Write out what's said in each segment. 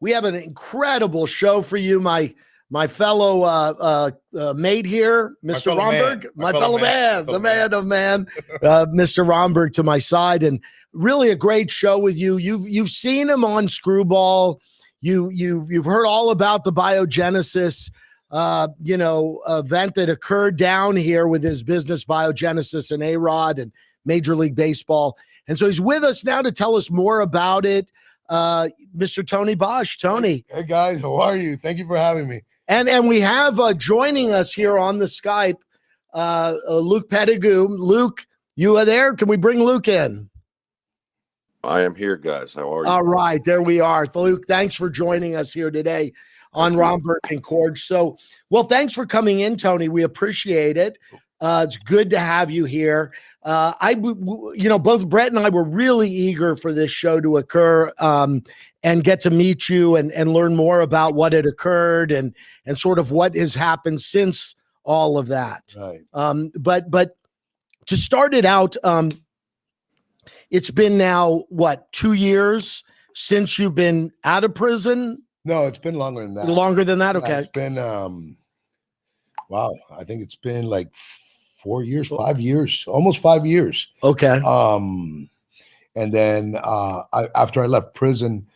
We have an incredible show for you, my fellow mate here, Mr. Romberg, my fellow man, the man of man, Mr. Romberg to my side, and really a great show with you. You've seen him on Screwball. You've heard all about the Biogenesis event that occurred down here with his business Biogenesis and A-Rod and Major League Baseball. And so he's with us now to tell us more about it. Mr. Tony Bosch. Tony. Hey guys, how are you? Thank you for having me. And we have joining us here on the Skype, Luke Pettigout. Luke, you are there? Can we bring Luke in? I am here, guys. How are you? All right, there we are. Luke, thanks for joining us here today on Romberg and Korge. So, well, thanks for coming in, Tony. We appreciate it. It's good to have you here. Both Brett and I were really eager for this show to occur and get to meet you and learn more about what had occurred and sort of what has happened since all of that. Right. But to start it out, it's been now, 2 years since you've been out of prison? No, it's been longer than that. Longer than that? Okay. It's been, wow, I think it's been like 4 years, 5 years, almost 5 years. Okay. And then after I left prison,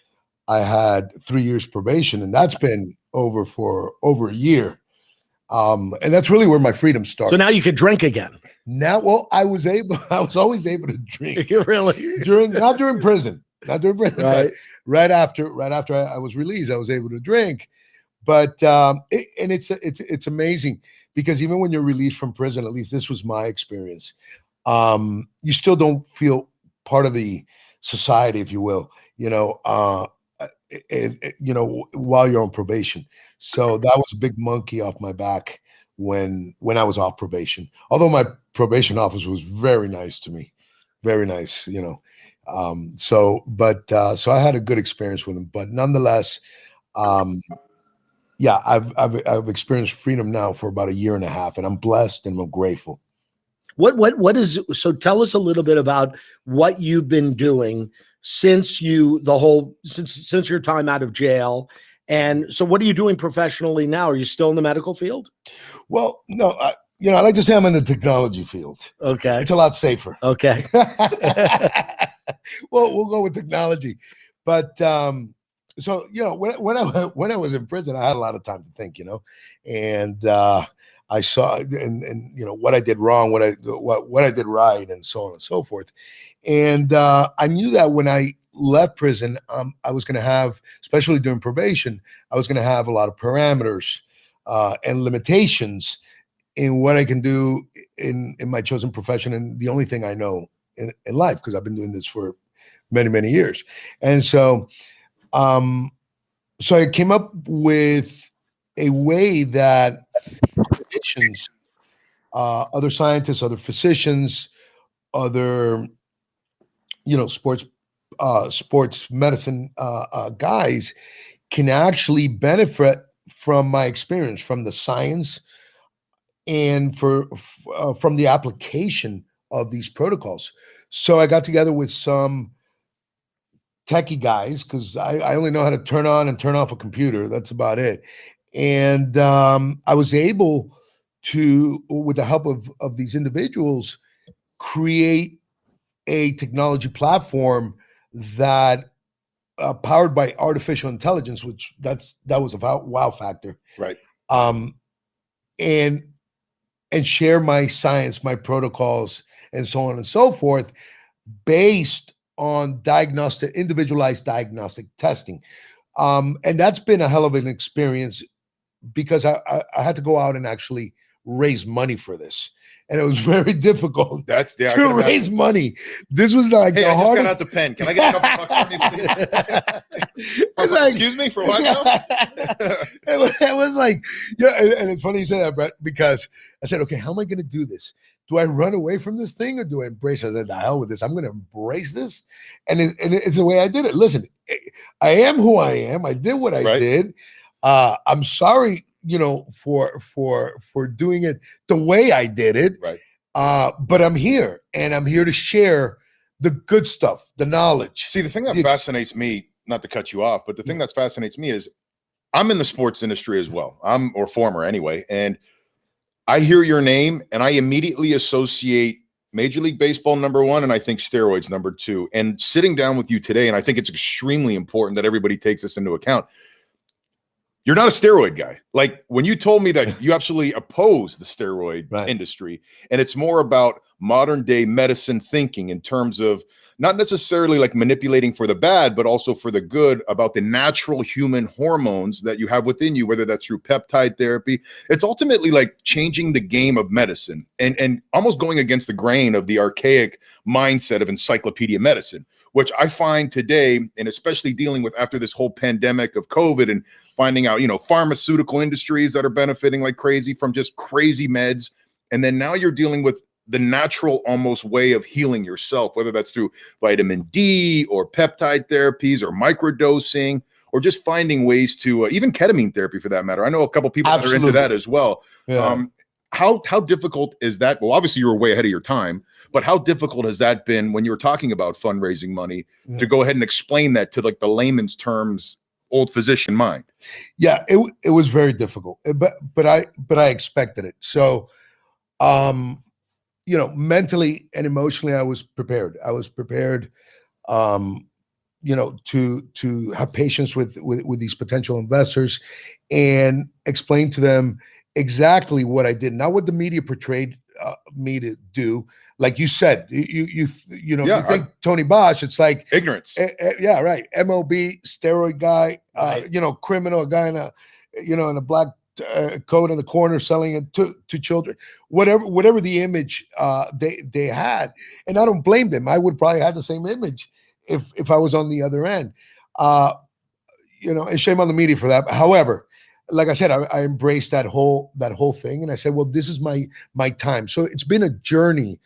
I had 3 years probation, and that's been over for over a year. And that's really where my freedom started. So now you could drink again. Now, well, I was always able to drink. Really? Not during prison. Right. Right after I was released, I was able to drink. But it's amazing because even when you're released from prison, at least this was my experience, you still don't feel part of the society, if you will, while you're on probation. So that was a big monkey off my back when I was off probation. Although my probation officer was very nice to me, very nice, So I had a good experience with him, but nonetheless, yeah, I've experienced freedom now for about 1.5 years, and I'm blessed and I'm grateful. So tell us a little bit about what you've been doing since your time out of jail. And so what are you doing professionally now? Are you still in the medical field? Well, no, I like to say I'm in the technology field. Okay. It's a lot safer. Okay. Well, we'll go with technology. But so when I was in prison, I had a lot of time to think, and I saw and what I did wrong, what I did right, and so on and so forth. And I knew that when I left prison, I was going to have, especially during probation, I was going to have a lot of parameters and limitations in what I can do in my chosen profession, and the only thing I know in life, because I've been doing this for many, many years. And so I came up with a way that clinicians, other scientists, other physicians, other sports medicine guys can actually benefit from my experience, from the science, and from the application of these protocols. So I got together with some techie guys, because I only know how to turn on and turn off a computer. That's about it. And I was able to, with the help of these individuals, create a technology platform that powered by artificial intelligence, which that was a wow factor. Right. And share my science, my protocols, and so on and so forth, based on individualized diagnostic testing. And that's been a hell of an experience, because I had to go out and actually raise money for this. And it was very difficult to raise money. This was like the hardest. I just got out the pen. Can I get a couple bucks from you, please? Excuse me, for what now? It was like, and it's funny you say that, Brett, because I said, okay, how am I going to do this? Do I run away from this thing, or do I embrace it? I said, the hell with this. I'm going to embrace this. And it's the way I did it. Listen, I am who I am. I did what I did. I'm sorry, for doing it the way I did it. Right. But I'm here, and I'm here to share the good stuff, the knowledge. See, the thing that fascinates me, not to cut you off, but the thing that fascinates me is I'm in the sports industry as well. Or former anyway. And I hear your name and I immediately associate Major League Baseball #1, and I think steroids #2. And sitting down with you today, and I think it's extremely important that everybody takes this into account. You're not a steroid guy. Like when you told me that you absolutely oppose the steroid industry, and it's more about modern day medicine thinking in terms of not necessarily like manipulating for the bad, but also for the good about the natural human hormones that you have within you, whether that's through peptide therapy. It's ultimately like changing the game of medicine and almost going against the grain of the archaic mindset of encyclopedia medicine, which I find today, and especially dealing with after this whole pandemic of COVID and finding out, pharmaceutical industries that are benefiting like crazy from just crazy meds. And then now you're dealing with the natural almost way of healing yourself, whether that's through vitamin D or peptide therapies or microdosing, or just finding ways to even ketamine therapy for that matter. I know a couple people that are into that as well. Yeah. How difficult is that? Well, obviously you were way ahead of your time, but how difficult has that been when you were talking about fundraising money to go ahead and explain that to like the layman's terms, old physician mind? Yeah, it was very difficult, but I expected it. So, mentally and emotionally, I was prepared. To have patience with these potential investors and explain to them exactly what I did, not what the media portrayed me to do. Like you said, you think Tony Bosch, it's like ignorance. Yeah, right. MOB, steroid guy, criminal, a guy in a black coat in the corner selling it to children, whatever the image they had. And I don't blame them. I would probably have the same image if I was on the other end. And shame on the media for that. However, like I said, I embraced that whole thing, and I said, well, this is my time. So it's been a journey,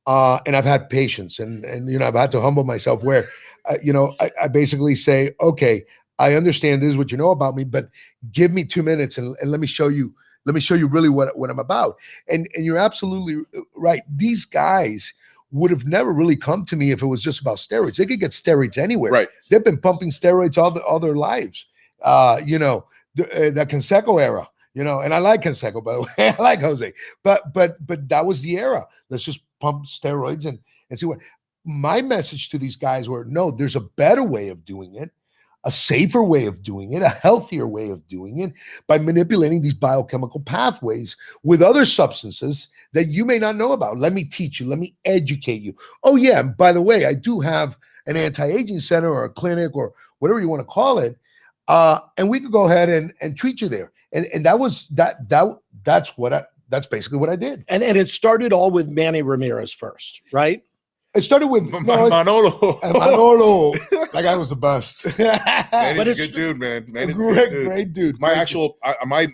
and I've had patience, and I've had to humble myself where, I basically say, okay, I understand this is what you know about me, but give me 2 minutes and let me show you really what I'm about. And you're absolutely right. These guys would have never really come to me if it was just about steroids. They could get steroids anywhere. Right. They've been pumping steroids all their lives. The Canseco era, and I like Canseco, by the way. I like Jose, but that was the era. Let's just pump steroids and see what. My message to these guys were, no, there's a better way of doing it, a safer way of doing it, a healthier way of doing it by manipulating these biochemical pathways with other substances that you may not know about. Let me teach you. Let me educate you. Oh yeah, and by the way, I do have an anti-aging center or a clinic or whatever you want to call it. And we could go ahead and treat you there. And that was that's basically what I did. And it started all with Manny Ramirez first, right? It started with Manolo. Manolo. That guy was the best. Manny's a good dude, man. Manny's great dude. My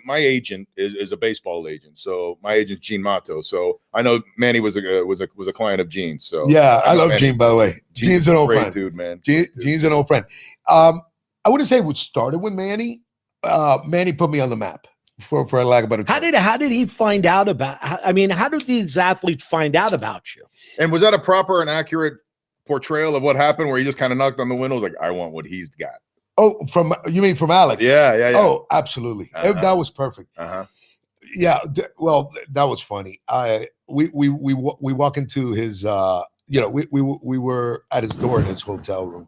agent is a baseball agent. So my agent Gene Mato. So I know Manny was a client of Gene's. So yeah, I love Gene, by the way. Gene's an old great friend, dude, man. Gene's an old friend. I wouldn't say it started with Manny. Manny put me on the map, for a lack of a better term. How did he find out about? I mean, how did these athletes find out about you? And was that a proper and accurate portrayal of what happened, where he just kind of knocked on the window, like, I want what he's got? Oh, you mean from Alex? Yeah. Oh, absolutely. That was perfect. Yeah. Well, that was funny. We walk into his. We were at his door in his hotel room.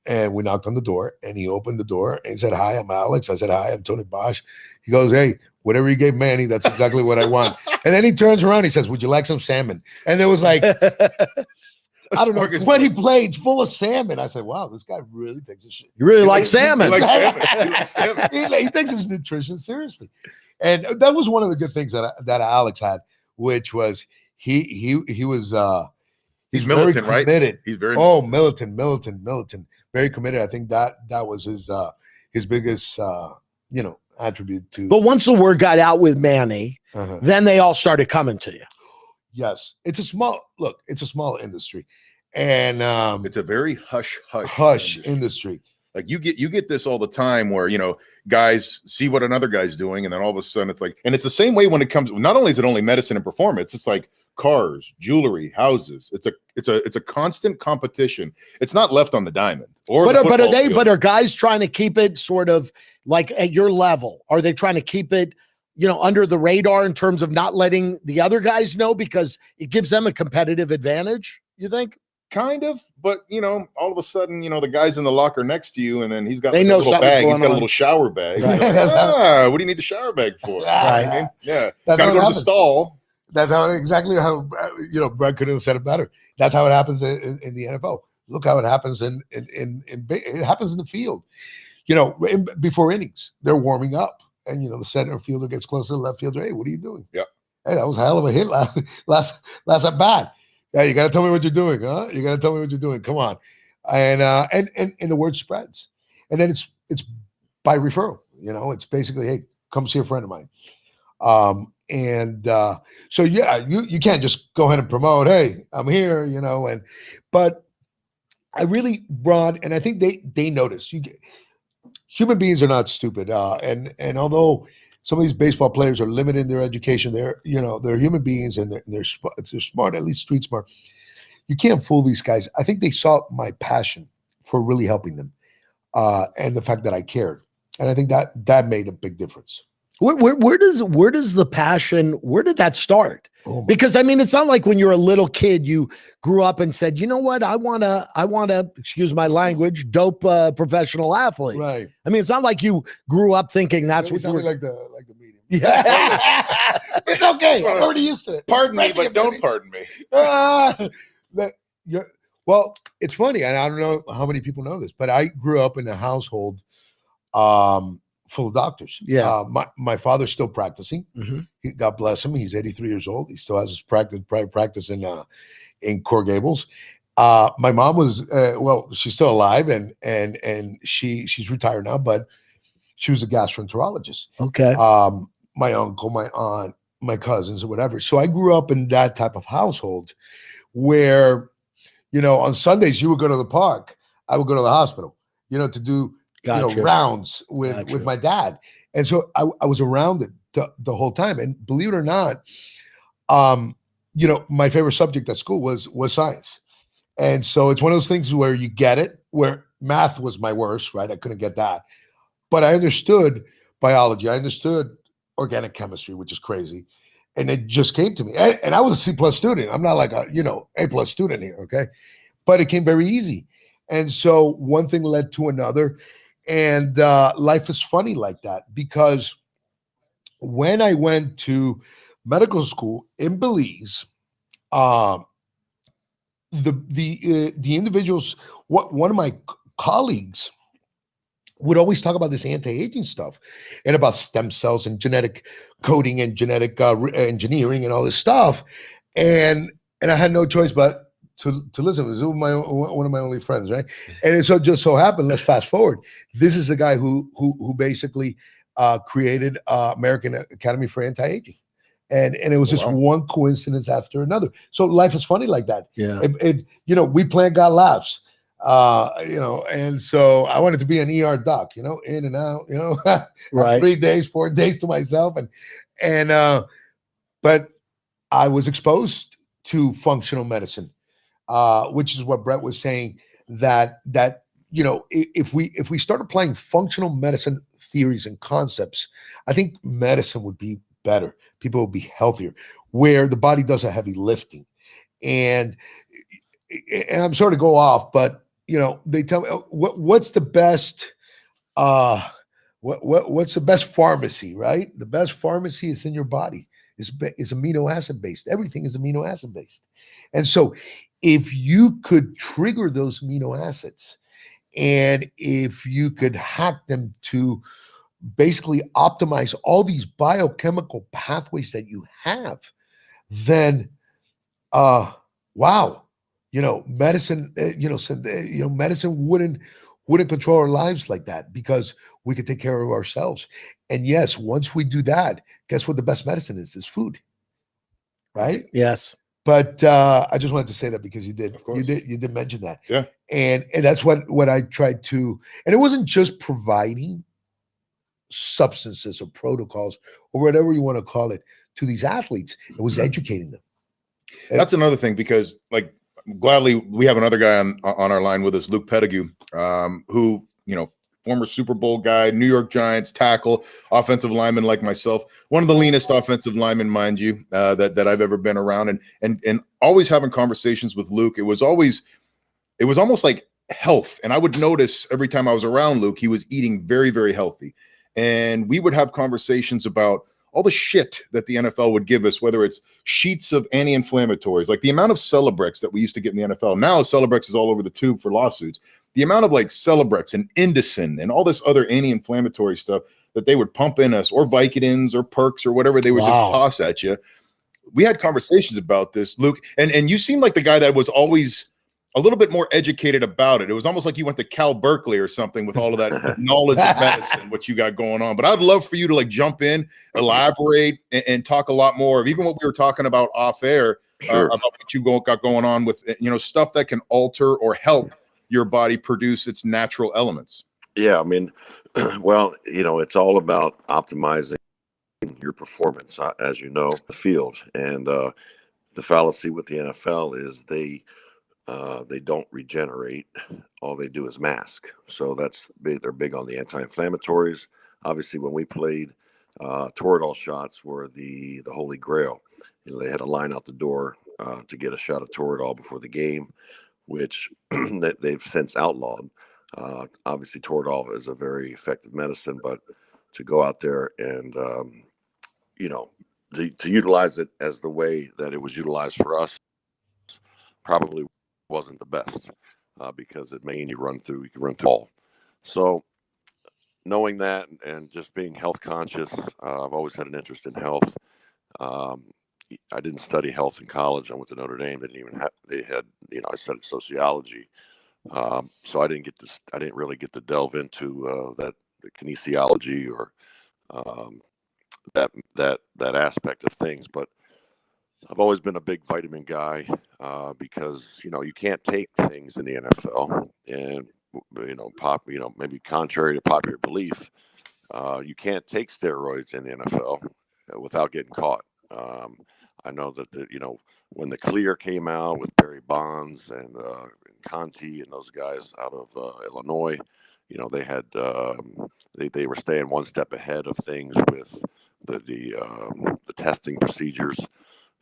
And we knocked on the door, and he opened the door and he said, "Hi, I'm Alex." I said, "Hi, I'm Tony Bosch." He goes, "Hey, whatever you gave Manny, that's exactly what I want." And then he turns around, he says, "Would you like some salmon?" And there was like, I don't know, 20 plates full of salmon. I said, wow, this guy really takes his shit. You really like salmon. He likes salmon. He takes his nutrition seriously. And that was one of the good things that Alex had, which was he was he's militant, very committed. Right? He's very militant. Very committed. I think that was his biggest attribute to. But once the word got out with Manny, then they all started coming to you. Yes, it's a small industry, and it's a very hush industry. Like you get this all the time, where guys see what another guy's doing, and then all of a sudden it's like, and it's the same way when it comes. Not only is it only medicine and performance, it's like cars, jewelry, houses. It's a constant competition. It's not left on the diamond. But are guys trying to keep it sort of like at your level? Are they trying to keep it, under the radar in terms of not letting the other guys know because it gives them a competitive advantage? You think? Kind of, but all of a sudden, the guy's in the locker next to you, and then he's got a little bag. He's got a little shower bag. Right. What do you need the shower bag for? Right. Yeah. Gotta go to the stall. That's exactly how Brett couldn't have said it better. That's how it happens in the NFL. Look how it happens it happens in the field. Before innings, they're warming up, and the center fielder gets close to the left fielder. Hey, what are you doing? Yeah. Hey, that was a hell of a hit last at bat. Yeah, you got to tell me what you're doing, huh? You got to tell me what you're doing. Come on, and the word spreads, and then it's by referral. It's basically, hey, come see a friend of mine. So yeah, you can't just go ahead and promote, hey, I'm here, but I really brought, and I think they notice human beings are not stupid. And although some of these baseball players are limited in their education, they're human beings and they're smart, at least street smart. You can't fool these guys. I think they saw my passion for really helping them, and the fact that I cared. And I think that made a big difference. Where does the passion, where did that start? Because it's not like when you're a little kid, you grew up and said, you know what, I want to, excuse my language, dope professional athletes. Right. It's not like you grew up thinking that's what you were like the medium. Yeah. It's okay. I'm already used to it. Pardon me, but don't pardon me. Well, it's funny, and I don't know how many people know this, but I grew up in a household full of doctors. Yeah. My father's still practicing. Mm-hmm. God bless him. He's 83 years old. He still has his private practice in Coral Gables. My mom was she's still alive, and she's retired now, but she was a gastroenterologist. Okay. My uncle, my aunt, my cousins, or whatever. So I grew up in that type of household where, on Sundays you would go to the park. I would go to the hospital, to do rounds with my dad. And so I was around it the whole time. And believe it or not, my favorite subject at school was science. And so it's one of those things where you get it, where math was my worst, right? I couldn't get that. But I understood biology. I understood organic chemistry, which is crazy. And it just came to me. And I was a C+ student. I'm not like a, A+ student here, okay? But it came very easy. And so one thing led to another. And life is funny like that, because when I went to medical school in Belize, the individuals, one of my colleagues would always talk about this anti-aging stuff and about stem cells and genetic coding and genetic engineering and all this stuff, and I had no choice but to listen. It was one of my only friends, right? And it just so happened. Let's fast forward. This is the guy who basically created American Academy for Anti-Aging. And it was just one coincidence after another. So life is funny like that. Yeah. We plant God laughs. And so I wanted to be an ER doc, in and out, right. 3 days, 4 days to myself. But I was exposed to functional medicine, which is what Brett was saying, that if we start applying functional medicine theories and concepts, I think medicine would be better. People would be healthier, where the body does a heavy lifting. And I'm sorry to go off, but they tell me, what's the best what's the best pharmacy, right? The best pharmacy is in your body. Is amino acid based. Everything is amino acid based. And so if you could trigger those amino acids, and if you could hack them to basically optimize all these biochemical pathways that you have, then wow, medicine, medicine wouldn't control our lives like that, because we could take care of ourselves. And yes, once we do that, guess what the best medicine is food, right? Yes. But I just wanted to say that because you did mention that. Yeah. And that's what I tried to, and it wasn't just providing substances or protocols or whatever you want to call it to these athletes. It was educating them. That's another thing, because like gladly we have another guy on our line with us, Luke Pettigout, who, you know, former Super Bowl guy, New York Giants tackle, offensive lineman like myself, one of the leanest offensive linemen, mind you, that I've ever been around, and always having conversations with Luke. It was almost like health. And I would notice every time I was around Luke, he was eating very, very healthy. And we would have conversations about all the shit that the NFL would give us, whether it's sheets of anti-inflammatories, like the amount of Celebrex that we used to get in the NFL. Now Celebrex is all over the tube for lawsuits. The amount of like Celebrex and Indocin and all this other anti-inflammatory stuff that they would pump in us, or Vicodins or Perks or whatever they would just toss at you. We had conversations about this, Luke, and you seem like the guy that was always a little bit more educated about it. It was almost like you went to Cal Berkeley or something with all of that knowledge of medicine, what you got going on. But I'd love for you to like jump in, elaborate, and talk a lot more of even what we were talking about off air, about what you got going on with, you know, stuff that can alter or help your body produce its natural elements. Yeah, I mean, well, you know, it's all about optimizing your performance, as you know, the field. And the fallacy with the NFL is they don't regenerate. All they do is mask. So they're big on the anti-inflammatories. Obviously, when we played, Toradol shots were the holy grail. You know, they had a line out the door to get a shot of Toradol before the game, which that they've since outlawed. Obviously, Toradol is a very effective medicine, but to go out there and you know, to utilize it as the way that it was utilized for us probably wasn't the best, because it made you can run through all. So knowing that and just being health conscious, I've always had an interest in health. I didn't study health in college. I went to Notre Dame. They had, you know, I studied sociology. So I didn't really get to delve into the kinesiology or that aspect of things. But I've always been a big vitamin guy, because, you know, you can't take things in the NFL, and, you know, maybe contrary to popular belief, you can't take steroids in the NFL without getting caught. I know that you know, when the Clear came out with Barry Bonds and Conti and those guys out of Illinois, you know, they had they were staying one step ahead of things with the testing procedures.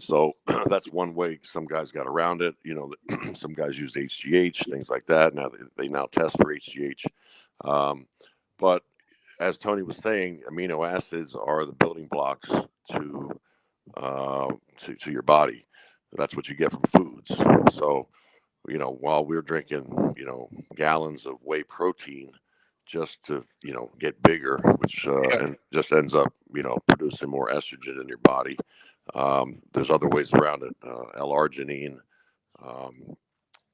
So that's one way some guys got around it. You know, some guys use HGH, things like that. Now they now test for HGH. But as Tony was saying, amino acids are the building blocks to your body. That's what you get from foods. So, you know, while we're drinking, you know, gallons of whey protein just to, you know, get bigger, which and just ends up, you know, producing more estrogen in your body. There's other ways around it. L-arginine,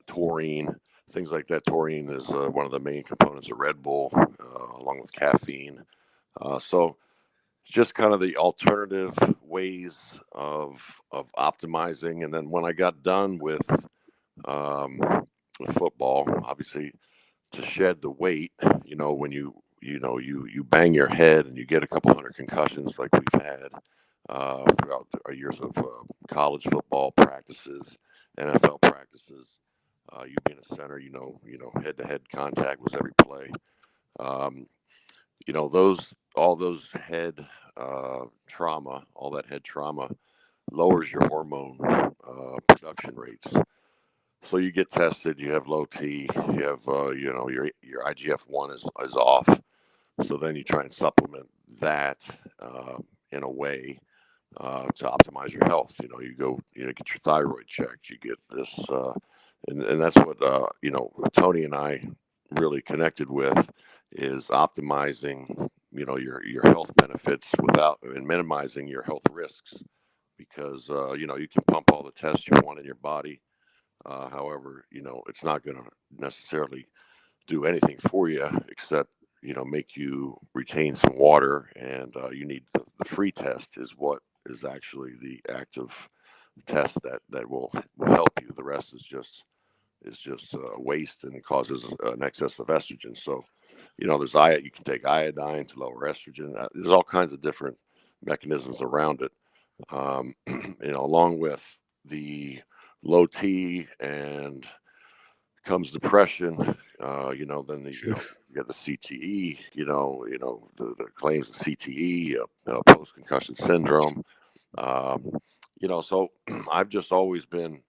taurine, things like that. Taurine is one of the main components of Red Bull, along with caffeine. So just kind of the alternative ways of optimizing. And then when I got done with football, obviously to shed the weight, you know, when you bang your head and you get a couple hundred concussions like we've had throughout our years of college football practices, NFL practices. You being a center, you know, head-to-head contact was every play. You know, all those head trauma, all that head trauma lowers your hormone production rates. So you get tested, you have low T, you have you know, your IGF-1 is off. So then you try and supplement that in a way to optimize your health. You know, you go, you know, get your thyroid checked, you get this, and that's what you know, Tony and I really connected with, is optimizing, you know, your health benefits without and minimizing your health risks, because you know, you can pump all the tests you want in your body. However, you know, it's not going to necessarily do anything for you except, you know, make you retain some water. And you need the free test is what is actually the active test that will help you. The rest is just waste, and it causes an excess of estrogen. So, you know, you can take iodine to lower estrogen. There's all kinds of different mechanisms around it. You know, along with the low T and comes depression, then you get the CTE, the claims of CTE, post-concussion syndrome. So I've just always been,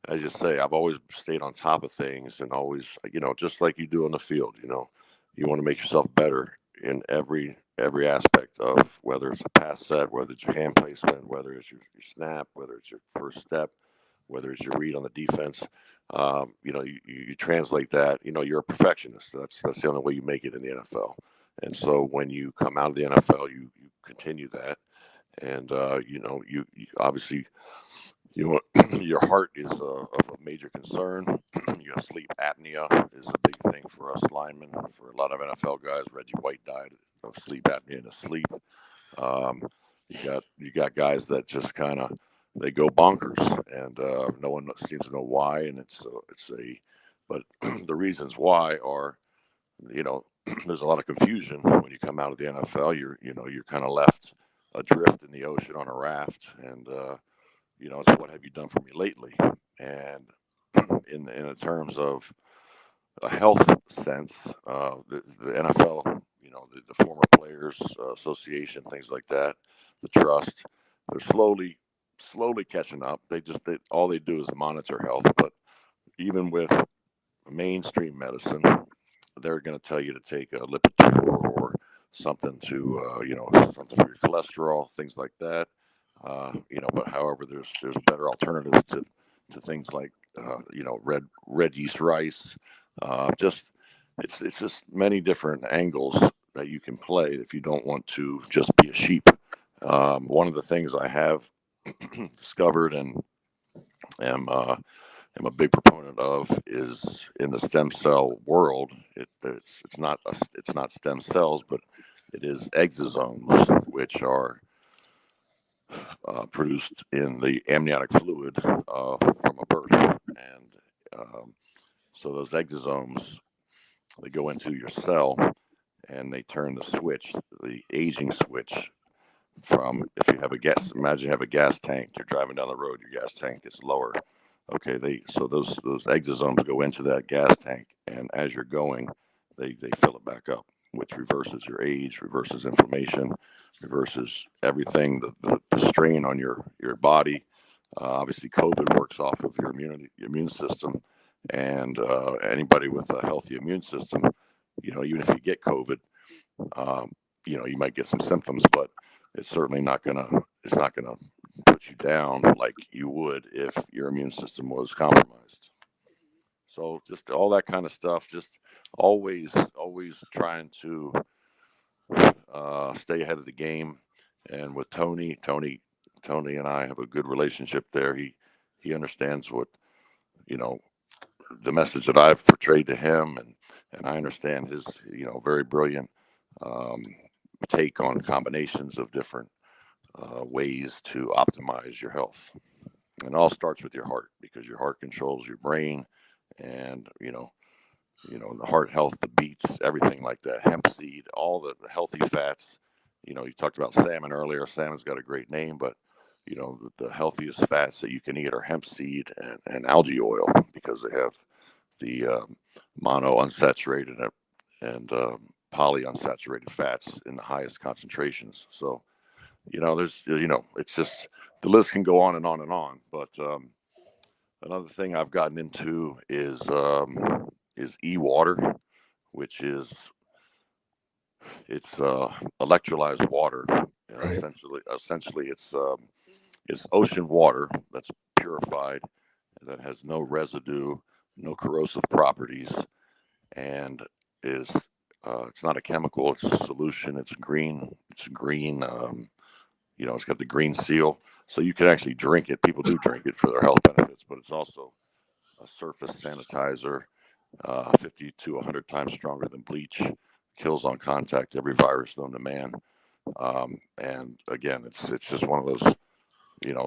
as you say, I've always stayed on top of things, and always, just like you do in the field, you want to make yourself better in every aspect of, whether it's a pass set, whether it's your hand placement, whether it's your snap, whether it's your first step, whether it's your read on the defense. You translate that. You're a perfectionist. That's the only way you make it in the NFL. And so when you come out of the NFL, you continue that, and you obviously, your heart is of a major concern. You have sleep apnea is a big thing for us linemen. For a lot of NFL guys, Reggie White died of sleep apnea in his sleep. You got guys that just kind of, they go bonkers, and no one seems to know why. And but the reasons why are, there's a lot of confusion when you come out of the NFL. You're kind of left adrift in the ocean on a raft, and it's, what have you done for me lately? And in terms of a health sense, the NFL, the former players association, things like that, the trust, they're slowly catching up. All they do is monitor health. But even with mainstream medicine, they're going to tell you to take a Lipitor or something to, something for your cholesterol, things like that. But however, there's better alternatives to things like, red yeast rice. It's just many different angles that you can play if you don't want to just be a sheep. One of the things I have discovered and am a big proponent of is, in the stem cell world, it's not stem cells, but it is exosomes, which are produced in the amniotic fluid from a birth. And so those exosomes, they go into your cell, and they turn the aging switch from, if you have imagine you have a gas tank, you're driving down the road, your gas tank gets lower. Okay, so those exosomes go into that gas tank, and as you're going, they fill it back up, which reverses your age, reverses inflammation, reverses everything, the strain on your body. Obviously, COVID works off of your immune system, and anybody with a healthy immune system, even if you get COVID, you might get some symptoms, but it's certainly not gonna put you down like you would if your immune system was compromised. So just all that kind of stuff, just always trying to stay ahead of the game. And with Tony and I have a good relationship there. He understands what, the message that I've portrayed to him, and I understand his, very brilliant take on combinations of different ways to optimize your health. And it all starts with your heart, because your heart controls your brain, and the heart health, the beats, everything like that. Hemp seed, all the healthy fats. You talked about salmon earlier. Salmon's got a great name, but the healthiest fats that you can eat are hemp seed and algae oil, because they have the mono unsaturated and polyunsaturated fats in the highest concentrations. So there's it's just, the list can go on and on and on. But another thing I've gotten into is e-water, which is electrolyzed water. Right. Essentially, it's ocean water that's purified, that has no residue, no corrosive properties, and it's not a chemical. It's a solution. It's green. It's green. It's got the green seal, so you can actually drink it. People do drink it for their health benefits, but it's also a surface sanitizer, 50 to 100 times stronger than bleach. Kills on contact every virus known to man. And again, it's just one of those,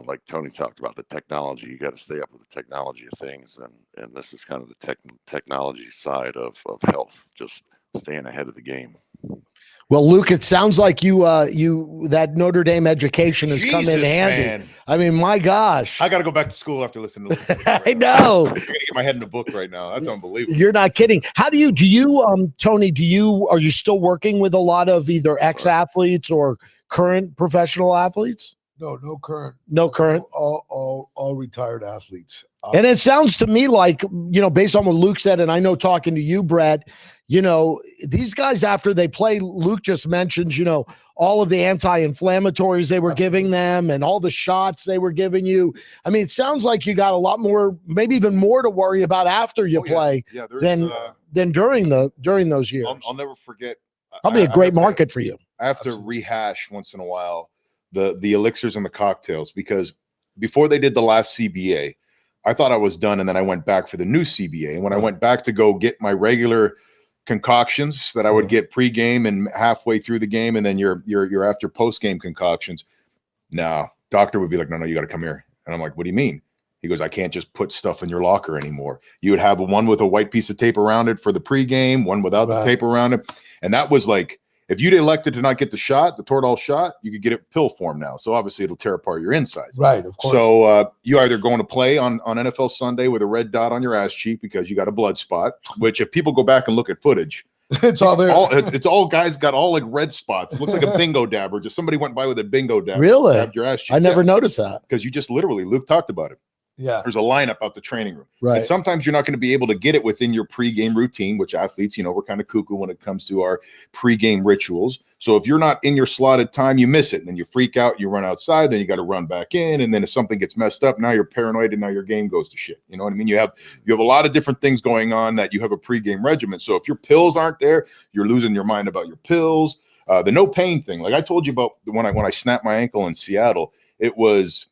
like Tony talked about, the technology. You got to stay up with the technology of things, and this is kind of the technology side of health, just staying ahead of the game. Well, Luke, it sounds like you that Notre Dame education has come in handy. Man. I mean, my gosh. I got to go back to school after listening to this. I know. I got to get my head in the book right now. That's unbelievable. You're not kidding. How do you, Tony, are you still working with a lot of either ex-athletes or current professional athletes? No current. No current. All retired athletes. And it sounds to me like, based on what Luke said, and I know talking to you, Brett, these guys, after they play, Luke just mentioned, all of the anti-inflammatories they were giving them and all the shots they were giving you. I mean, it sounds like you got a lot more, maybe even more to worry about after you play than during those years. I'll never forget. Probably a great market for you. I have to rehash once in a while the elixirs and the cocktails, because before they did the last CBA, I thought I was done, and then I went back for the new CBA. And when I went back to go get my regular concoctions that I would get pregame and halfway through the game, and then your after postgame concoctions, doctor would be like, no, you got to come here. And I'm like, what do you mean? He goes, I can't just put stuff in your locker anymore. You would have one with a white piece of tape around it for the pregame, one without the tape around it. And that was like, if you'd elected to not get the Toradol shot, you could get it pill form now. So obviously it'll tear apart your insides. Right, of course. So you either going to play on NFL Sunday with a red dot on your ass cheek because you got a blood spot, which if people go back and look at footage, it's all there. It's all guys got all like red spots. It looks like a bingo dabber. Just somebody went by with a bingo dabber. Really? Dabbed your ass cheek. I never noticed that. Because you just literally, Luke talked about it. Yeah. There's a lineup out the training room. Right. And sometimes you're not going to be able to get it within your pregame routine, which athletes, we're kind of cuckoo when it comes to our pregame rituals. So if you're not in your slotted time, you miss it. And then you freak out, you run outside, then you got to run back in. And then if something gets messed up, now you're paranoid and now your game goes to shit. You know what I mean? You have a lot of different things going on that you have a pregame regimen. So if your pills aren't there, you're losing your mind about your pills. The no pain thing, like I told you about when I snapped my ankle in Seattle, it was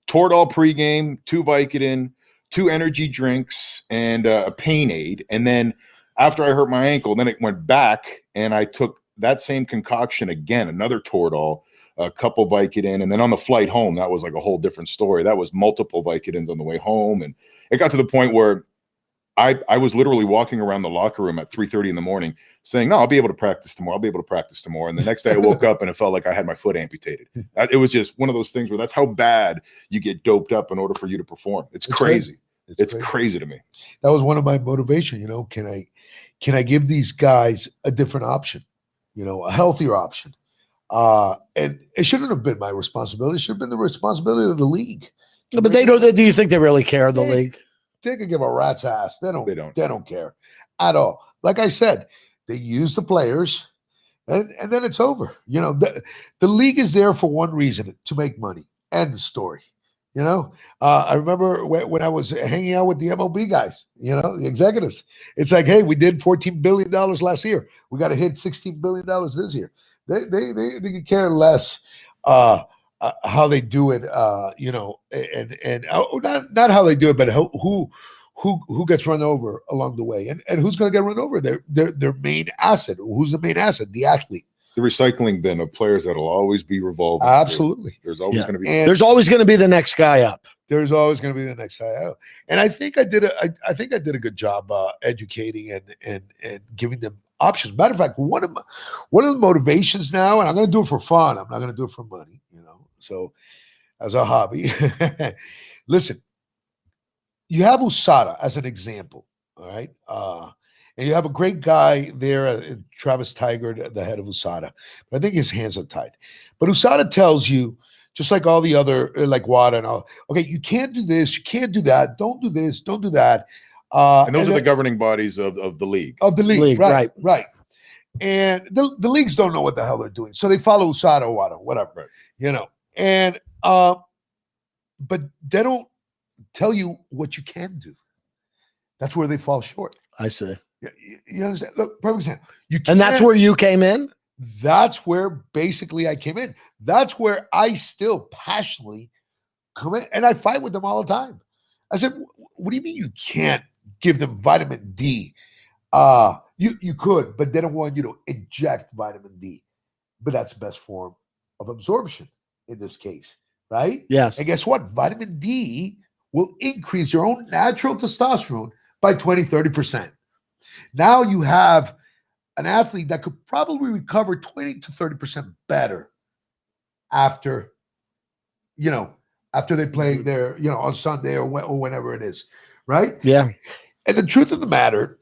Toradol pregame, 2 Vicodin, 2 energy drinks, and a pain aid. And then after I hurt my ankle, then it went back and I took that same concoction again, another Toradol, a couple Vicodin. And then on the flight home, that was like a whole different story. That was multiple Vicodins on the way home. And it got to the point where I was literally walking around the locker room at 3:30 in the morning saying, no, I'll be able to practice tomorrow. I'll be able to practice tomorrow. And the next day I woke up and it felt like I had my foot amputated. It was just one of those things where that's how bad you get doped up in order for you to perform. It's crazy. It's crazy to me. That was one of my motivation. Can I give these guys a different option, a healthier option? And it shouldn't have been my responsibility. It should have been the responsibility of the league. No, but do you think they really care, the league? They could give a rat's ass. They don't care at all. Like I said, they use the players and then it's over. The league is there for one reason, to make money. End the story. I remember when I was hanging out with the MLB guys, the executives. It's like, hey, we did $14 billion last year. We got to hit $16 billion this year. They could care less how they do it, and not how they do it, but who gets run over along the way, and who's going to get run over? Their main asset. Who's the main asset? The athlete. The recycling bin of players that'll always be revolving. Absolutely. There's always going to be. There's always going to be the next guy up. There's always going to be the next guy out. And I think I did a good job educating and giving them options. Matter of fact, one of the motivations now, and I'm going to do it for fun. I'm not going to do it for money, So as a hobby, listen, you have USADA as an example. All right. And you have a great guy there, Travis Tiger, the head of USADA. But I think his hands are tied. But USADA tells you, just like all the other, like WADA and all, okay, you can't do this, you can't do that, don't do this, don't do that. And those are the governing bodies of the league. Of the league, right. And the leagues don't know what the hell they're doing. So they follow USADA, WADA, whatever, And but they don't tell you what you can do. That's where they fall short. I see. You understand? Look, perfect example. And that's where you came in? That's where basically I came in. That's where I still passionately come in. And I fight with them all the time. I said, what do you mean you can't give them vitamin D? You could, but they don't want you to inject vitamin D. But that's the best form of absorption in this case, right? Yes. And guess what? Vitamin D will increase your own natural testosterone by 20-30%. Now you have an athlete that could probably recover 20 to 30% better after after they play their, on Sunday or whenever it is, right? Yeah. And the truth of the matter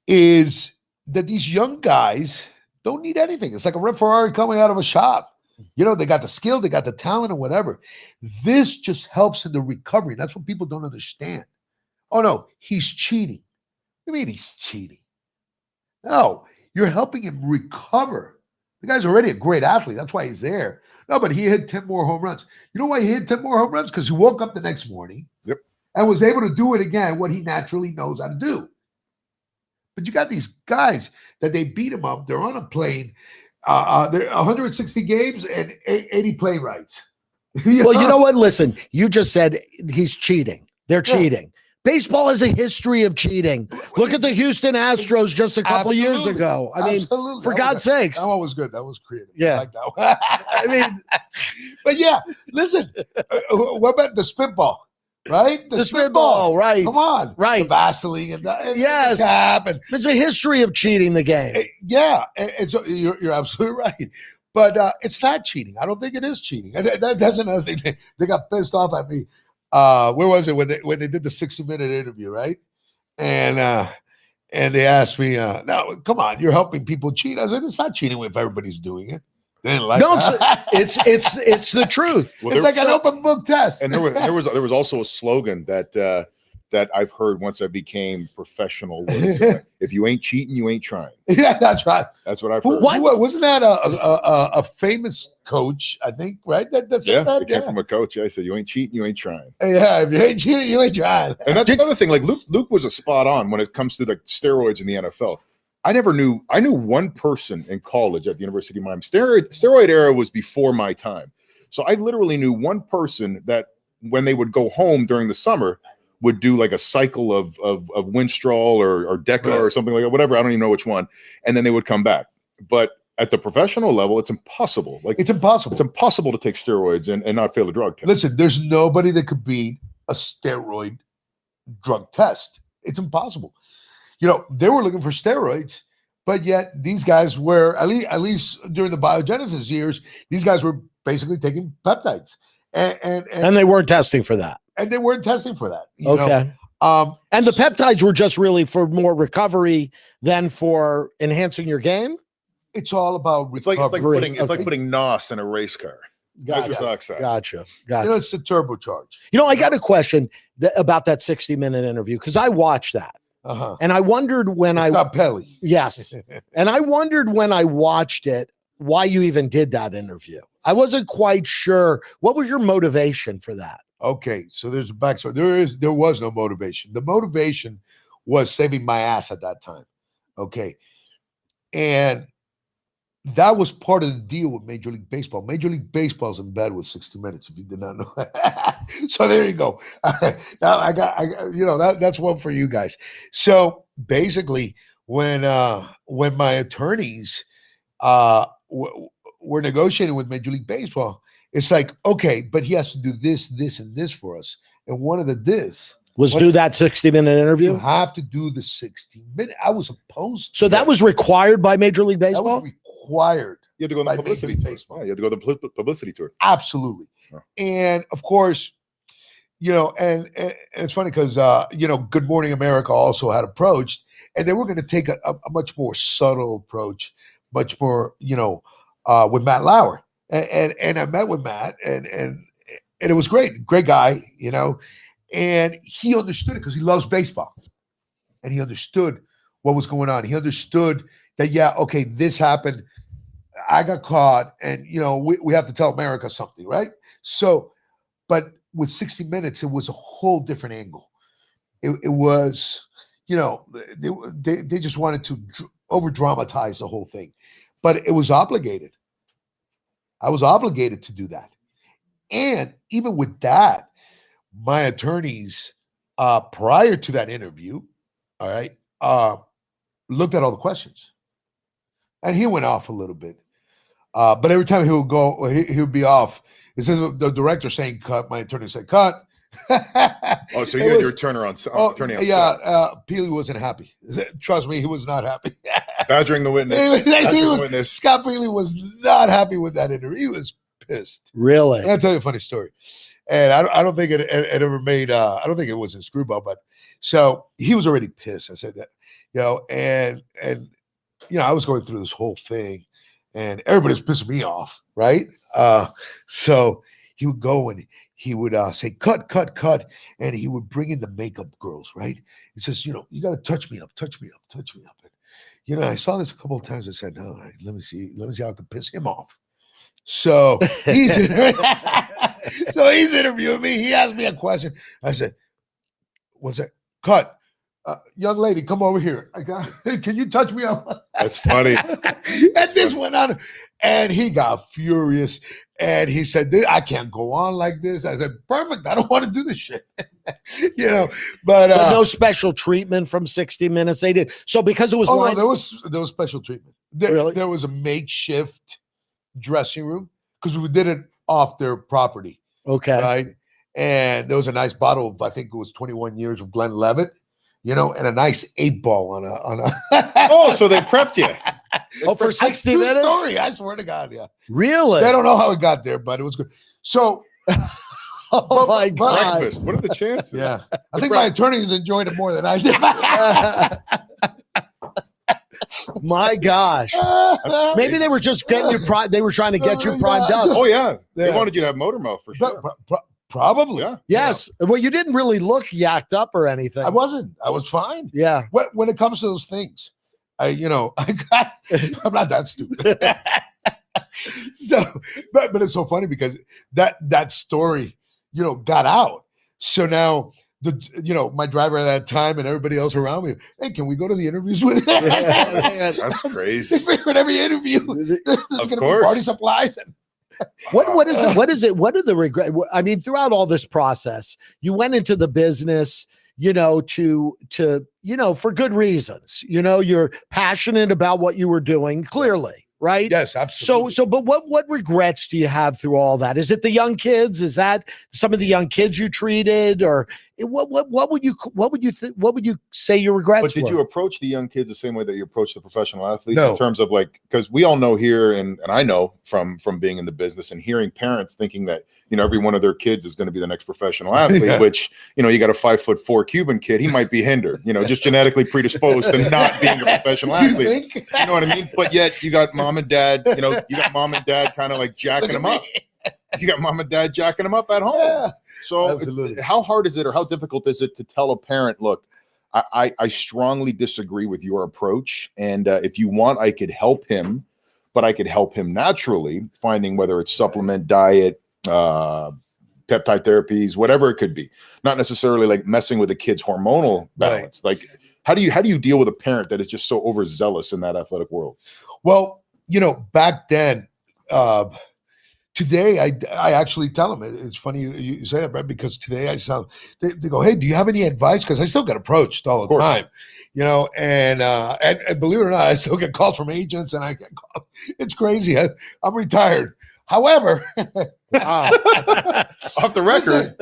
is that these young guys don't need anything. It's like a red Ferrari coming out of a shop. They got the skill, they got the talent, or whatever. This just helps in the recovery. That's what people don't understand. Oh, no, he's cheating. What do you mean he's cheating? No, you're helping him recover. The guy's already a great athlete. That's why he's there. No, but he hit 10 more home runs. You know why he hit 10 more home runs? Because he woke up the next morning and was able to do it again, what he naturally knows how to do. But you got these guys that they beat him up. They're on a plane. They're 160 games and 80 play rights. Well, you know what? Listen, you just said he's cheating. They're cheating. Baseball has a history of cheating. Look at the Houston Astros just a couple years ago. I mean, for God's sakes. That one was good. That was creative. Yeah. I like that one. I mean, but yeah, listen, what about the spitball? Right? The spitball, right. Come on. Right. The Vaseline and the yes. cap. And, there's a history of cheating the game. Yeah. And so you're absolutely right. But it's not cheating. I don't think it is cheating. And that's another thing. They got pissed off at me. Where was it when they did the 60-minute interview, right? And they asked me, "No, come on, you're helping people cheat." I said, "It's not cheating if everybody's doing it." They didn't like that. It's the truth. Well, it's like an open book test. And there was also a slogan that I've heard once I became professional. If you ain't cheating, you ain't trying. Yeah, that's right. That's what I've heard. Wasn't that a famous coach? I think, right? It came from a coach. I said, "You ain't cheating, you ain't trying." Yeah, if you ain't cheating, you ain't trying. And that's another thing. Like Luke was a spot on when it comes to the steroids in the NFL. I knew one person in college at the University of Miami. Steroid era was before my time. So I literally knew one person that when they would go home during the summer would do like a cycle of Winstrol or Deca or something like that, whatever. I don't even know which one. And then they would come back. But at the professional level, it's impossible. Like it's impossible. It's impossible to take steroids and not fail a drug test. Listen, there's nobody that could beat a steroid drug test. It's impossible. They were looking for steroids, but yet these guys were, at least during the Biogenesis years, these guys were basically taking peptides. And they weren't testing for that. And they weren't testing for that. Okay. And the peptides were just really for more recovery than for enhancing your game? It's all about recovery. It's like putting NOS in a race car. Gotcha. It's the turbocharge. I got a question about that 60-minute interview because I watched that. And I wondered when Pelly. Yes. And I wondered when I watched it, why you even did that interview. I wasn't quite sure. What was your motivation for that? Okay. So there's a backstory. There was no motivation. The motivation was saving my ass at that time. Okay. And that was part of the deal with Major League Baseball. Major League Baseball's in bed with 60 Minutes, if you did not know. So there you go. Now I got that's one for you guys. So basically, when my attorneys were negotiating with Major League Baseball, it's like, okay, but he has to do this, this, and this for us. And one of the do that 60-minute interview. You have to do the 60-minute. I was opposed to So that was required by Major League Baseball? That was required. You had to go on the publicity tour. You had to go to the publicity tour. Absolutely. Oh. And of course, and it's funny because, Good Morning America also had approached, and they were going to take a much more subtle approach, much more, with Matt Lauer. And I met with Matt, and it was great guy, and he understood it because he loves baseball, and he understood what was going on. He understood that, okay, this happened. I got caught, and we have to tell America something, right? So, but with 60 Minutes, it was a whole different angle. It was, they just wanted to over dramatize the whole thing, but it was obligated. I was obligated to do that, and even with that, my attorneys prior to that interview, all right, looked at all the questions, and he went off a little bit. But every time he would go, he would be off. Instead of the director saying cut, my attorney said cut. Oh, so you had your attorney on set. Peely wasn't happy. Trust me, he was not happy. Badgering the witness. Scott Peely was not happy with that interview. He was pissed. Really? And I'll tell you a funny story. And I don't think it ever made. I don't think it was in Screwball, but so he was already pissed. I said that, and I was going through this whole thing, and everybody was pissing me off, right? So he would go and he would say, cut, cut, cut. And he would bring in the makeup girls, right? He says, you got to touch me up, touch me up, touch me up. And, I saw this a couple of times. I said, all right, let me see how I can piss him off. So he's interviewing me. He asked me a question. I said, what's that? Cut. Young lady, come over here. Can you touch me up? That's funny. And this went on, and he got furious. And he said, I can't go on like this. I said, perfect. I don't want to do this shit. But no special treatment from 60 Minutes. They did. So because it was no, there was special treatment. Really? There was a makeshift dressing room because we did it off their property. Okay. Right. And there was a nice bottle of, I think it was 21 years of Glenlivet. And a nice 8-ball on a. Oh, so they prepped you. For 60 minutes? Story, I swear to God, yeah. Really? They don't know how it got there, but it was good. So, my God. Breakfast. What are the chances? Yeah, I think my attorneys enjoyed it more than I did. My gosh. Maybe they were just getting you they were trying to get you primed up. Oh yeah. They wanted you to have motor mouth for sure. Probably. Yeah. Yes. Well, you didn't really look yacked up or anything. I wasn't. I was fine. Yeah. When it comes to those things, I'm not that stupid. So, but it's so funny because that story, got out. So now my driver at that time and everybody else around me, hey, can we go to the interviews with him? That's crazy. They figured every interview there's going to be party supplies and. What is it? What is it? What are the regret? I mean, throughout all this process, you went into the business, for good reasons. You're passionate about what you were doing, clearly, right? Yes, absolutely. But what regrets do you have through all that? Is it the young kids? Is that some of the young kids you treated, or what would you say your regrets But did were? you approach the young kids the same way that you approach the professional athletes? No. In terms of because we all know here, and I know from being in the business and hearing parents thinking that, every one of their kids is going to be the next professional athlete, Yeah. which, you got a 5'4" Cuban kid, he might be hindered, just genetically predisposed to not being a professional athlete. You know what I mean? But yet you got mom and dad, kind of like jacking them up. You got mom and dad jacking them up at home. Yeah. So how hard is it, or how difficult is it to tell a parent, look, I strongly disagree with your approach. And if you want, I could help him, but I could help him naturally, finding whether it's supplement, diet, peptide therapies, whatever it could be, not necessarily like messing with a kid's hormonal balance. Right. Like, how do you deal with a parent that is just so overzealous in that athletic world? Well, back then, today I actually tell them, it's funny you say that, Brett, because today they go, hey, do you have any advice? Because I still get approached all the time, and believe it or not, I still get calls from agents, and it's crazy. I'm retired. However, off the record,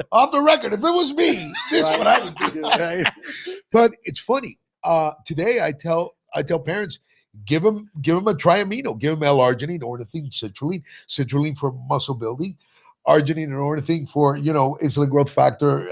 if it was me, this is what I would do. Right? But it's funny. Today I tell parents, give them a triamino, give them L-arginine, ornithine, citrulline for muscle building, arginine and ornithine for insulin growth factor,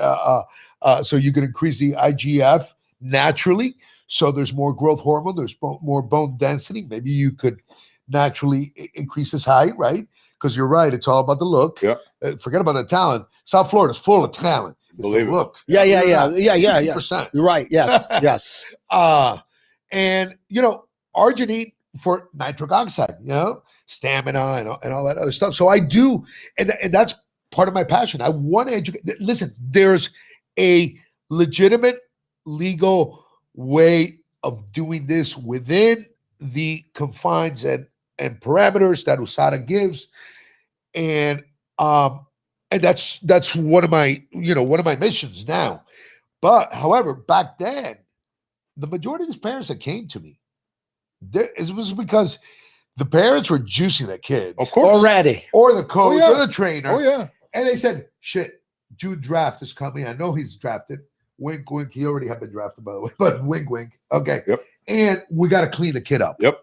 so you can increase the IGF naturally. So there's more growth hormone, there's more bone density. Maybe you could naturally increase his height, right? Because you're right, it's all about the look. Yeah. Forget about the talent. South Florida's full of talent. Believe it. Look. Yeah. 60%. You're right. Yes. Yes. And arginine for nitric oxide, stamina and all that other stuff. So I do, and that's part of my passion. I want to educate. Listen, there's a legitimate legal way of doing this within the confines and parameters that USADA gives. And that's one of my missions now. But however, back then, the majority of these parents that came to me, it was because the parents were juicing the kids, of course, already, or the coach, or the trainer. Oh yeah, and they said, "Shit, Jude draft is coming. I know he's drafted. Wink, wink. He already had been drafted, by the way, but wink, wink. Okay. Yep. And we got to clean the kid up. Yep.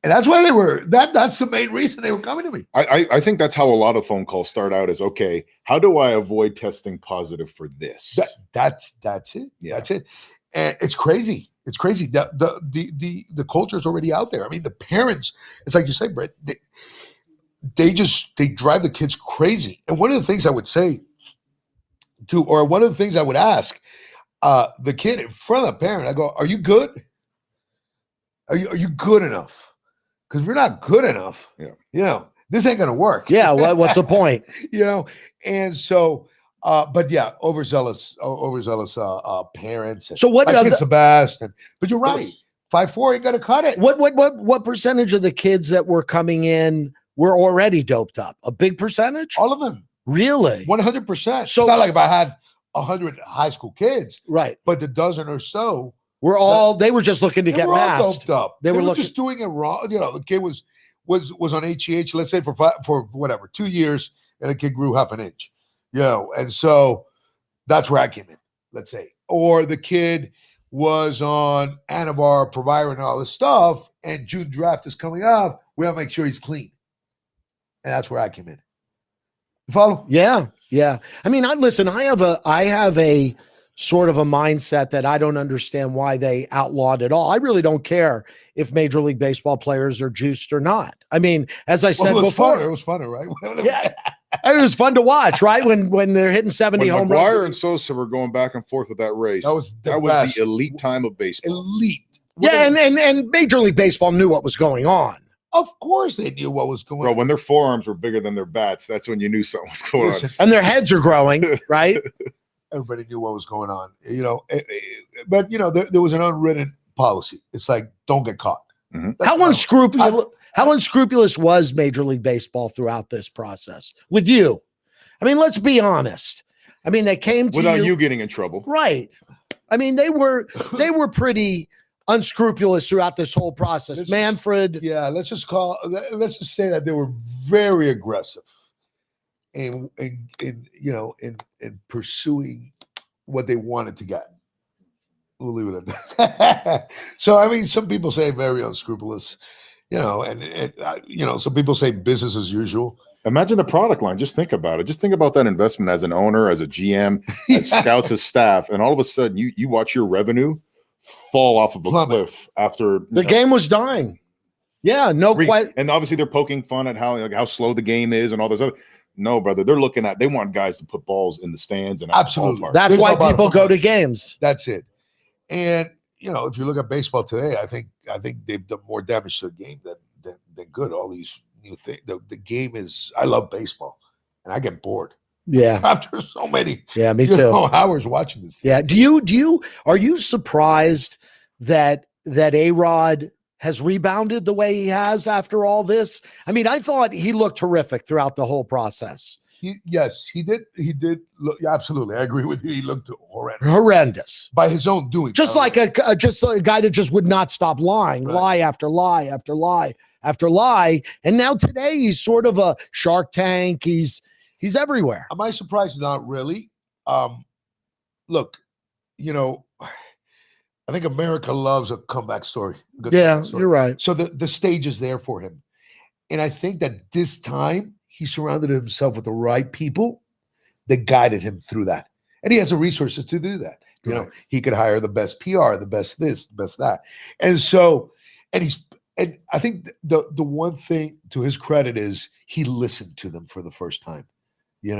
And that's why they were that's the main reason they were coming to me. I think that's how a lot of phone calls start out is, okay, how do I avoid testing positive for this? That's it. Yeah. That's it. And it's crazy. It's crazy. The culture is already out there. I mean, the parents, it's like you say, Brett, they drive the kids crazy. And one of the things I would say one of the things I would ask the kid in front of the parent, I go, are you good? Are you good enough? Because if you're not good enough, this ain't gonna work. Yeah, what's the point? And so, but yeah, overzealous parents. So what? My kid's the best. But you're right. 5'4" ain't gonna cut it. What percentage of the kids that were coming in were already doped up? A big percentage? All of them. Really? 100%. So it's not like if I had 100 high school kids, right? But the dozen or so. They were just looking to get masked. Up. They were just doing it wrong. The kid was on HGH, let's say for whatever 2 years, and the kid grew half an inch. And so that's where I came in. Let's say, or the kid was on Anavar, Proviron, and all this stuff, and June draft is coming up. We have to make sure he's clean, and that's where I came in. You follow? Yeah. I mean, I have a sort of a mindset that I don't understand why they outlawed it all. I really don't care if Major League Baseball players are juiced or not. I mean, as I said before, it was funner, right? Yeah, it was fun to watch, right? When they're hitting 70 home runs. McGuire and Sosa were going back and forth with that race. That was the elite time of baseball. Elite. Yeah, and Major League Baseball knew what was going on. Of course they knew what was going on. Bro, when their forearms were bigger than their bats, that's when you knew something was going on. And their heads are growing, right? Everybody knew what was going on, but there was an unwritten policy. It's like, don't get caught. Mm-hmm. How unscrupulous was Major League Baseball throughout this process with you? I mean, let's be honest. I mean, they came to without you getting in trouble, right? I mean, they were pretty unscrupulous throughout this whole process. Manfred. Let's just say that they were very aggressive. In pursuing what they wanted to get. We'll leave it at that. So, I mean, some people say very unscrupulous, and some people say business as usual. Imagine the product line. Just think about it. Just think about that investment as an owner, as a GM, as scouts, as staff, and all of a sudden you watch your revenue fall off of a cliff after the game was dying. Yeah, no question. And obviously they're poking fun at how slow the game is and all this other. No, brother, they want guys to put balls in the stands and absolutely. That's why people go to games. That's it. And if you look at baseball today, I think they've done more damage to the game than good. All these new things. The game is. I love baseball, and I get bored. Yeah, after so many. Yeah, me too. Hours watching this thing. Yeah. Are you surprised that A-Rod has rebounded the way he has after all this? I mean, I thought he looked terrific throughout the whole process. Yes, he did. He did look. Yeah, absolutely, I agree with you. He looked horrendous by his own doing. Just like a guy that just would not stop lying, right. Lie after lie after lie after lie. And now today he's sort of a Shark Tank. He's everywhere. Am I surprised? Not really. Look, I think America loves a comeback story. Comeback story. You're right. So the stage is there for him. And I think that this time he surrounded himself with the right people that guided him through that. And he has the resources to do that. He could hire the best PR, the best this, the best that. And so, and I think the one thing to his credit is he listened to them for the first time. He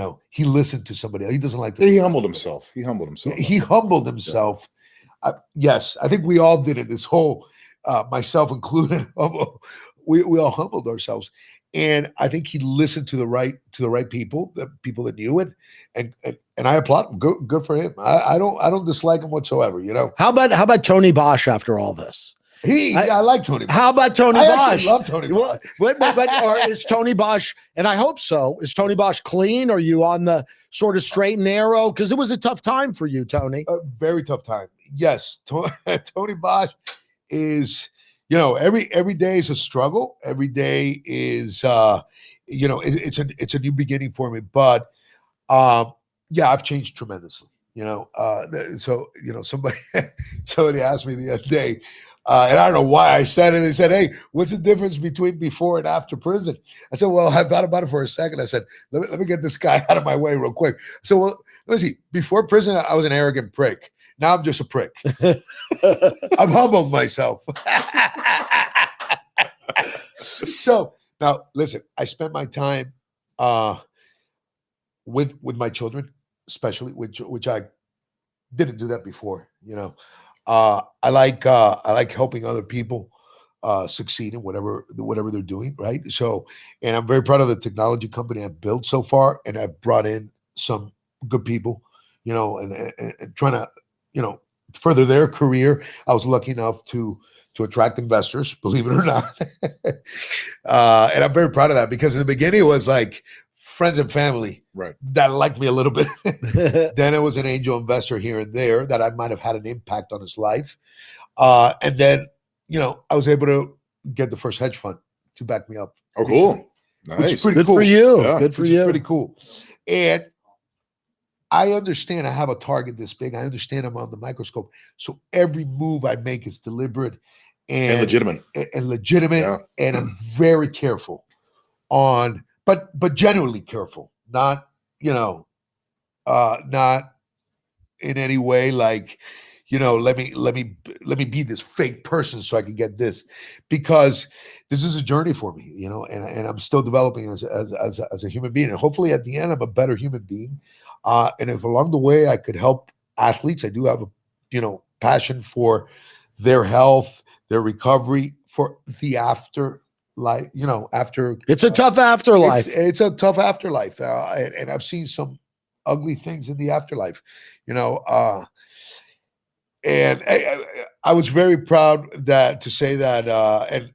listened to somebody else. He doesn't like to. He humbled himself. He humbled himself. Yes, I think we all did it. This whole, myself included, we all humbled ourselves, and I think he listened to the right people, the people that knew it, and I applaud him. Good for him. I don't dislike him whatsoever. How about Tony Bosch after all this? I like Tony Bosch. How about Tony Bosch? I love Tony Bosch. Or is Tony Bosch, and I hope so, is Tony Bosch clean? Are you on the sort of straight and narrow? Because it was a tough time for you, Tony. A very tough time. Yes. Tony Bosch is, every day is a struggle. Every day is, it's a new beginning for me. But, I've changed tremendously. Somebody asked me the other day, And I don't know why I said it. They said, "Hey, what's the difference between before and after prison?" I said, "Well, I thought about it for a second." I said, let me get this guy out of my way real quick. So, well, let's see. Before prison, I was an arrogant prick. Now I'm just a prick. I've humbled myself. So now, listen. I spent my time with my children, especially which I didn't do that before. I like helping other people succeed in whatever they're doing, right? So, and I'm very proud of the technology company I've built so far, and I've brought in some good people, and trying to, further their career. I was lucky enough to attract investors, believe it or not, and I'm very proud of that, because in the beginning it was like friends and family, right, that liked me a little bit. Then it was an angel investor here and there that I might have had an impact on his life. And then, I was able to get the first hedge fund to back me up. Oh, cool. Nice. Which is pretty Good cool. for you. Yeah. Good for Which you. is pretty cool. And I understand I have a target this big. I understand I'm on the microscope. So every move I make is deliberate and legitimate. And legitimate. Yeah. And I'm very careful on, but genuinely careful. Not, not in any way like, let me be this fake person so I can get this, because this is a journey for me, and I'm still developing as a human being, and hopefully at the end I'm a better human being. And if along the way I could help athletes, I do have a passion for their health, their recovery, for the afterlife. After It's a tough afterlife. it's a tough afterlife, and I've seen some ugly things in the afterlife, and I was very proud to say that, and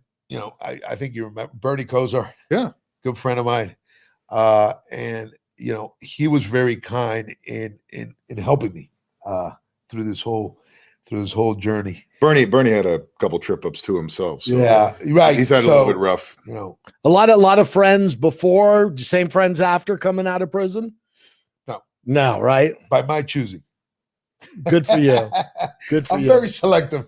I think you remember Bernie Kosar, Yeah, good friend of mine, and he was very kind in helping me through this whole journey. Bernie had a couple trip ups to himself. So Yeah, right. He's had a little bit rough. A lot of friends before, same friends after coming out of prison. No, right? By my choosing. Good for you. Good for I'm you. very selective.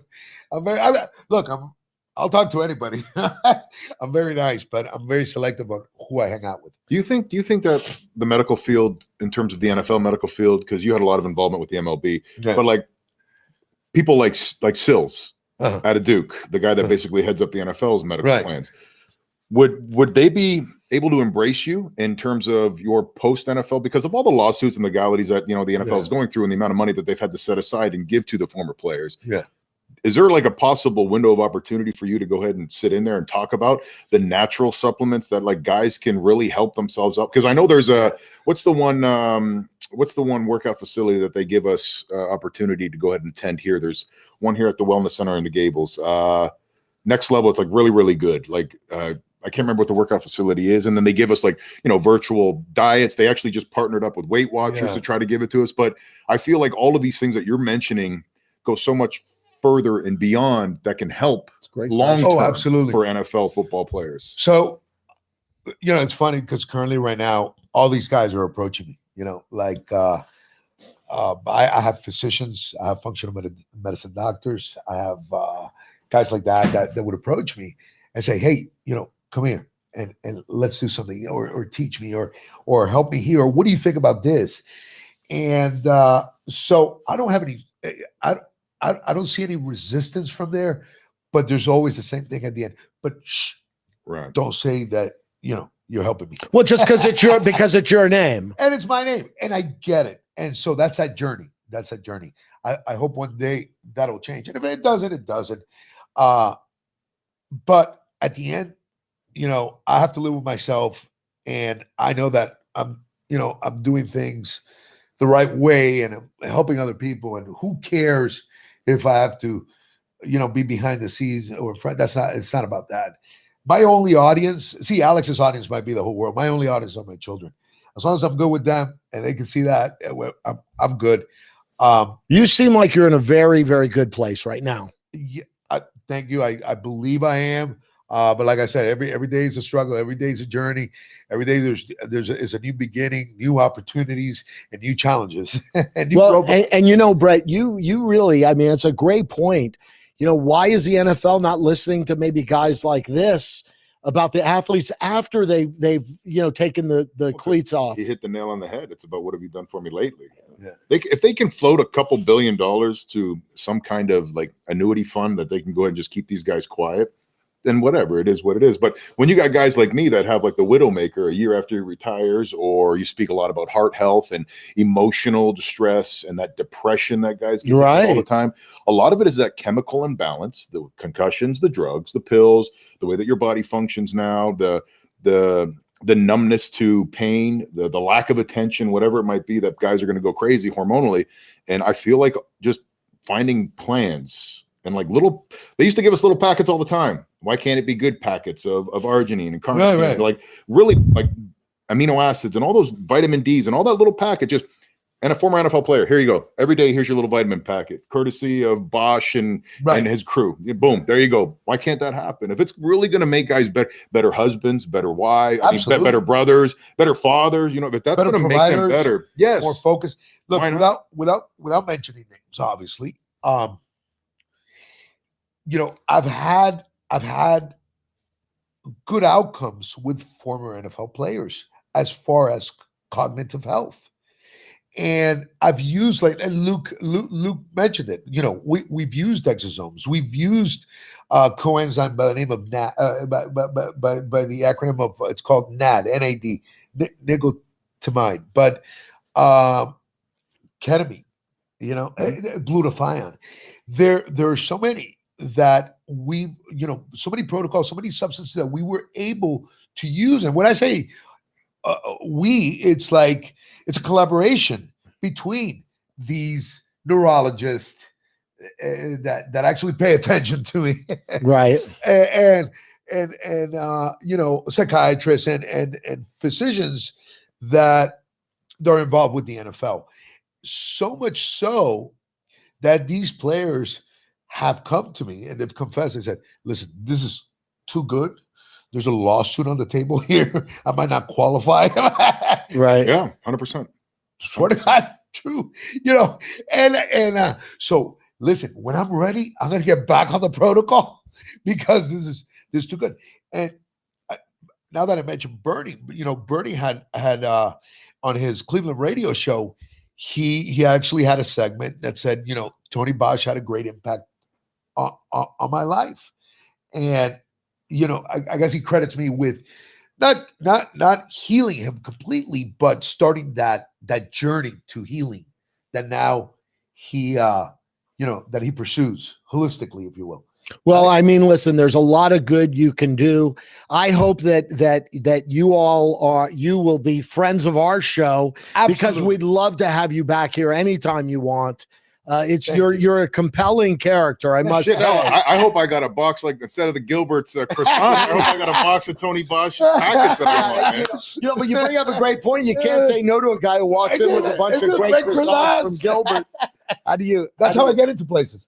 I'll talk to anybody. I'm very nice, but I'm very selective on who I hang out with. Do you think that the medical field, in terms of the NFL medical field, because you had a lot of involvement with the MLB, but like people like Sills out of Duke, the guy that basically heads up the NFL's medical plans, would they be able to embrace you in terms of your post NFL, because of all the lawsuits and legalities that the NFL is going through and the amount of money that they've had to set aside and give to the former players? Yeah. Is there like a possible window of opportunity for you to go ahead and sit in there and talk about the natural supplements that like guys can really help themselves up? Because I know there's what's the one workout facility that they give us opportunity to go ahead and attend here? There's one here at the Wellness Center in the Gables. Next Level, it's like really, really good. Like I can't remember what the workout facility is. And then they give us like, virtual diets. They actually just partnered up with Weight Watchers to try to give it to us. But I feel like all of these things that you're mentioning go so much further and beyond that can help long-term absolutely for NFL football players. So, it's funny because currently right now, all these guys are approaching me, I have physicians, I have functional medicine doctors, I have guys like that would approach me and say, hey, come here and let's do something, or teach me or help me here. Or what do you think about this? And so I don't have any, I don't see any resistance from there, but there's always the same thing at the end. But don't say that, you're helping me. Well, just because it's your name. And it's my name. And I get it. And so that's that journey. I hope one day that'll change. And if it doesn't, it doesn't. But at the end, I have to live with myself, and I know that I'm doing things the right way and I'm helping other people. And who cares if I have to, be behind the scenes or front? It's not about that. My only audience, Alex's audience might be the whole world. My only audience are my children. As long as I'm good with them and they can see that, I'm good. You seem like you're in a very, very good place right now. Yeah, thank you. I believe I am. But like I said, every day is a struggle. Every day is a journey. Every day is a new beginning, new opportunities, and new challenges. And Brett, you really, it's a great point. why is the NFL not listening to maybe guys like this about the athletes after they've taken the cleats off? He hit the nail on the head. It's about, what have you done for me lately? Yeah. If they can float a couple $2 billion to some kind of like annuity fund that they can go ahead and just keep these guys quiet, then whatever, it is what it is. But when you got guys like me that have like the widowmaker a year after he retires, or you speak a lot about heart health and emotional distress and that depression that guys get all the time, a lot of it is that chemical imbalance, the concussions, the drugs, the pills, the way that your body functions now, the numbness to pain, the lack of attention, whatever it might be, that guys are going to go crazy hormonally. And I feel like just finding plans and like they used to give us little packets all the time. Why can't it be good packets of arginine and carnitine? Right. Like really like amino acids and all those vitamin Ds and all that little packet. Just, and a former NFL player, here you go. Every day, here's your little vitamin packet, courtesy of Bosch and his crew. Boom, there you go. Why can't that happen? If it's really going to make guys better husbands, better wives, better brothers, better fathers, if that's going to make them better, yes, more focused. Look, without mentioning names, obviously, I've had good outcomes with former NFL players as far as cognitive health. And I've used, and Luke mentioned it, we've used exosomes. We've used coenzyme by the name of NAD, by the acronym of, it's called NAD, N-A-D, nicotinamide, but ketamine, glutathione. There are so many that so many protocols, so many substances that we were able to use. And when I say it's like, it's a collaboration between these neurologists that actually pay attention to me, right? and psychiatrists and physicians that are involved with the NFL. So much so that these players have come to me and they've confessed. They said, "Listen, this is too good. There's a lawsuit on the table here. I might not qualify." Right. Yeah, 100%. Swear to God, true. So listen, when I'm ready, I'm gonna get back on the protocol because this is too good. And now that I mentioned Bernie, Bernie had on his Cleveland radio show, he actually had a segment that said, Tony Bosch had a great impact on my life. And I guess he credits me with not healing him completely, but starting that journey to healing that now he that he pursues holistically, if you will. Well, I mean, listen, there's a lot of good you can do. I hope that you will be friends of our show. Absolutely. Because we'd love to have you back here anytime you want. You're a compelling character, I must say. I hope I got a box, like instead of the Gilbert's croissant, I hope I got a box of Tony Bosch packets that I want, but you bring up a great point. You can't say no to a guy who walks in with a bunch of great croissants from Gilbert's. That's how I get into places.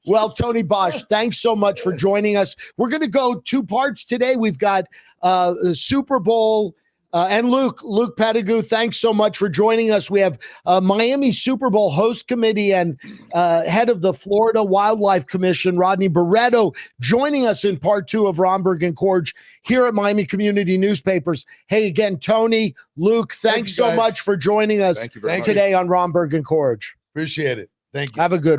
Well, Tony Bosch, thanks so much for joining us. We're going to go 2 parts today. We've got the Super Bowl and Luke Pettigout. Thanks so much for joining us. We have Miami Super Bowl host committee and head of the Florida Wildlife Commission, Rodney Barreto, joining us in part 2 of Romberg and Korge here at Miami Community Newspapers. Hey, again, Tony, Luke, thanks so much for joining us today on Romberg and Korge. Appreciate it. Thank you. Have a good one.